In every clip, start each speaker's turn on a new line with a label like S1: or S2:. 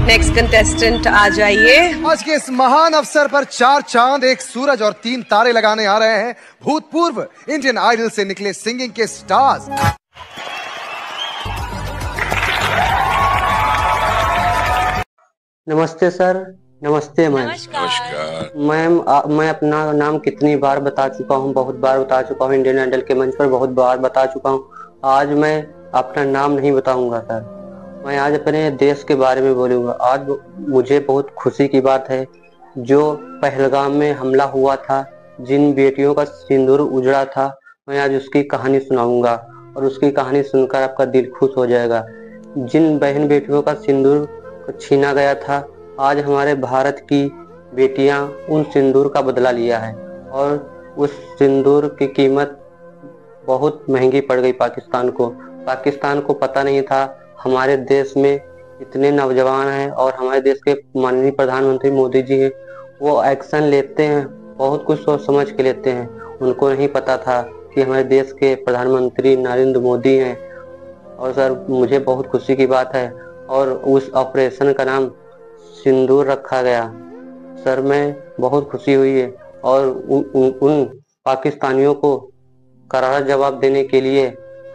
S1: Next contestant आ जाइए।
S2: आज के इस महान अवसर पर 4 चांद, 1 सूरज और 3 तारे लगाने आ रहे हैं भूतपूर्व इंडियन आइडल से निकले सिंगिंग के स्टार्स।
S3: नमस्ते सर। नमस्ते मैम।
S4: नमस्कार
S3: मैम मैं अपना नाम कितनी बार बता चुका हूँ, बहुत बार बता चुका हूँ, इंडियन आइडल के मंच पर बहुत बार बता चुका हूँ। आज मैं अपना नाम नहीं बताऊंगा सर, मैं आज अपने देश के बारे में बोलूंगा। आज मुझे बहुत खुशी की बात है, जो पहलगाम में हमला हुआ था, जिन बेटियों का सिंदूर उजड़ा था, मैं आज उसकी कहानी सुनाऊंगा और उसकी कहानी सुनकर आपका दिल खुश हो जाएगा। जिन बहन बेटियों का सिंदूर छीना गया था, आज हमारे भारत की बेटियां उन सिंदूर का बदला लिया है और उस सिंदूर की कीमत बहुत महंगी पड़ गई पाकिस्तान को। पाकिस्तान को पता नहीं था हमारे देश में इतने नौजवान हैं और हमारे देश के माननीय प्रधानमंत्री मोदी जी हैं, वो एक्शन लेते हैं, बहुत कुछ सोच समझ के लेते हैं। उनको नहीं पता था कि हमारे देश के प्रधानमंत्री नरेंद्र मोदी हैं। और सर मुझे बहुत खुशी की बात है और उस ऑपरेशन का नाम सिंदूर रखा गया। सर मैं बहुत खुशी हुई है और उन पाकिस्तानियों को करारा जवाब देने के लिए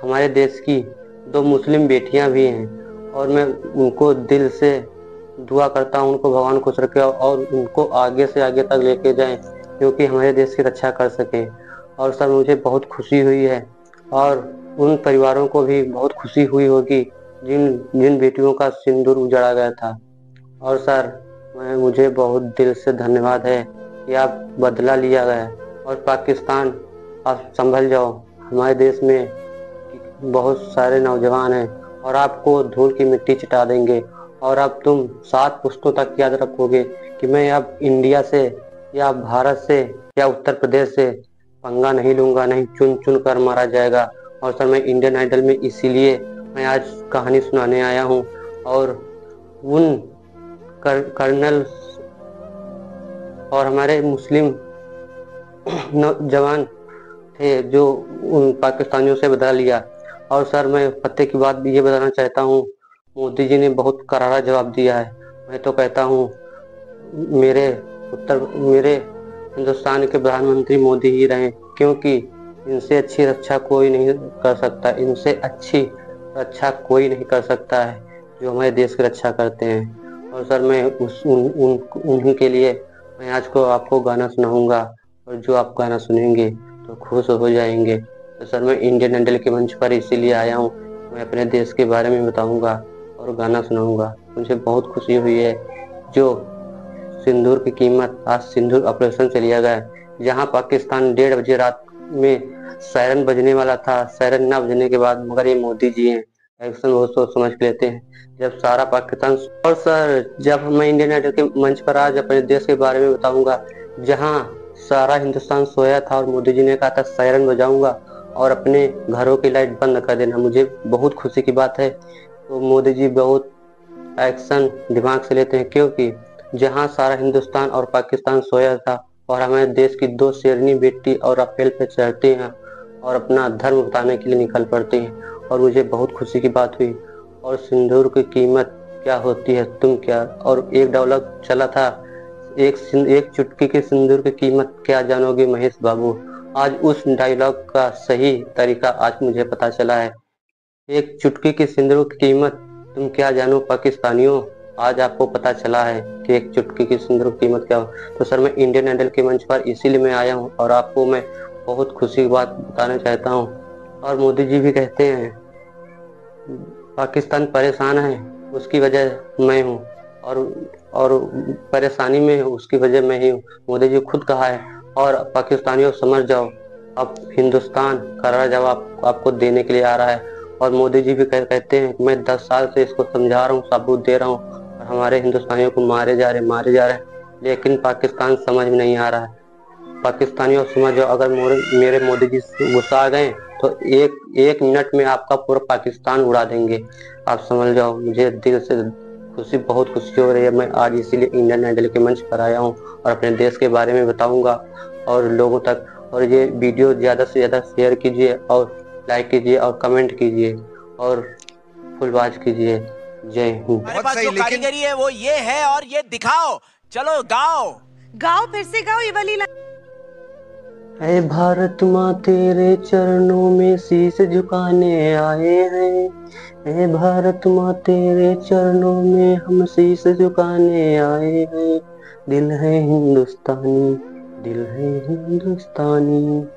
S3: हमारे देश की 2 मुस्लिम बेटियां भी हैं और मैं उनको दिल से दुआ करता हूं, उनको भगवान खुश रखे और उनको आगे से आगे तक लेके जाएं, क्योंकि हमारे देश की रक्षा कर सकें। और सर मुझे बहुत खुशी हुई है और उन परिवारों को भी बहुत खुशी हुई होगी जिन जिन बेटियों का सिंदूर उजाड़ा गया था। और सर मुझे बहुत दिल से धन्यवाद है कि आप बदला लिया गया और पाकिस्तान आप संभल जाओ। हमारे देश में बहुत सारे नौजवान हैं और आपको धूल की मिट्टी चिटा देंगे और अब तुम 7 पुश्तों तक याद रखोगे कि मैं अब इंडिया से या भारत से या उत्तर प्रदेश से पंगा नहीं लूंगा, नहीं चुन चुन कर मारा जाएगा। और सर मैं इंडियन आइडल में इसीलिए मैं आज कहानी सुनाने आया हूँ और उन कर्नल और हमारे मुस्लिम नौजवान थे जो उन पाकिस्तानियों से बदला लिया। और सर मैं फतेह की बात ये बताना चाहता हूँ, मोदी जी ने बहुत करारा जवाब दिया है। मैं तो कहता हूँ मेरे हिंदुस्तान के प्रधानमंत्री मोदी ही रहे, क्योंकि इनसे अच्छी रक्षा कोई नहीं कर सकता, इनसे अच्छी रक्षा कोई नहीं कर सकता है जो हमारे देश की रक्षा करते हैं। और सर मैं उन्हीं के लिए मैं आज को आपको गाना सुनाऊंगा और जो आप गाना सुनेंगे तो खुश हो जाएंगे। तो सर मैं इंडियन आइडल के मंच पर इसीलिए आया हूँ, मैं अपने देश के बारे में बताऊंगा और गाना सुनाऊंगा। मुझे बहुत खुशी हुई है जो सिंदूर की कीमत आज सिंदूर ऑपरेशन से लिया गया, जहां पाकिस्तान 1:30 बजे रात में सायरन बजने वाला था, सायरन ना बजने के बाद मगर ये मोदी जी हैं, एक्शन बहुत सोच समझ के लेते हैं। जब सारा पाकिस्तान और सर जब मैं इंडियन आइडल के मंच पर आज अपने देश के बारे में बताऊंगा, जहां सारा हिंदुस्तान सोया था और मोदी जी ने कहा था सायरन बजाऊंगा और अपने घरों की लाइट बंद कर देना, मुझे बहुत खुशी की बात है। तो मोदी जी बहुत एक्शन दिमाग से लेते हैं, क्योंकि जहां सारा हिंदुस्तान और पाकिस्तान सोया था और हमारे देश की 2 शेरनी बेटी और राफेल पे चढ़ती हैं और अपना धर्म बताने के लिए निकल पड़ती हैं, और मुझे बहुत खुशी की बात हुई। और सिंदूर की कीमत क्या होती है तुम क्या, और एक डायलॉग चला था, एक चुटकी के सिंदूर की कीमत क्या जानोगे महेश बाबू। आज उस डायलॉग का सही तरीका आज मुझे पता चला है। एक चुटकी के सिंदूर की कीमत तुम क्या जानो पाकिस्तानियों, आज आपको पता चला है कि एक चुटकी की सिंदूर की कीमत क्या हो। तो सर मैं इंडियन आइडल के मंच पर इसीलिए मैं आया हूँ और आपको मैं बहुत खुशी की बात बताना चाहता हूँ। और मोदी जी भी कहते हैं पाकिस्तान परेशान है उसकी वजह मैं हूँ और परेशानी में उसकी वजह मैं ही हूँ, मोदी जी खुद कहा है। और पाकिस्तानियों समझ जाओ, अब हिंदुस्तान करारा जवाब आपको देने के लिए आ रहा है। और मोदी जी भी कहते हैं मैं 10 साल से इसको समझा रहा हूँ, सबूत दे रहा हूँ, और हमारे हिंदुस्तानियों को मारे जा रहे हैं, लेकिन पाकिस्तान समझ में नहीं आ रहा है। पाकिस्तानियों समझ जाओ, अगर मेरे मोदी जी गुस्सा आ गए तो एक मिनट में आपका पूरा पाकिस्तान उड़ा देंगे, आप समझ जाओ। मुझे दिल से बहुत खुशी हो रही है। मैं आज इसीलिए इंडियन आइडल के मंच पर आया हूँ और अपने देश के बारे में बताऊंगा और लोगों तक। और ये वीडियो ज़्यादा से ज़्यादा शेयर कीजिए और लाइक कीजिए और कमेंट कीजिए और फुलबाज कीजिए। जय हिंद।
S4: हमारे
S2: बहुत
S4: पास
S2: सही,
S4: जो
S2: लेकिन-
S4: कारीगरी है वो ये है और ये दिखाओ। चलो गाओ।
S1: गाओ, फिर से गाओ ये वाली लाइन।
S3: ऐ भारत माँ तेरे चरणों में शीश झुकाने आए हैं। ऐ भारत माँ तेरे चरणों में हम शीश झुकाने आए हैं। दिल है हिंदुस्तानी, दिल है हिंदुस्तानी।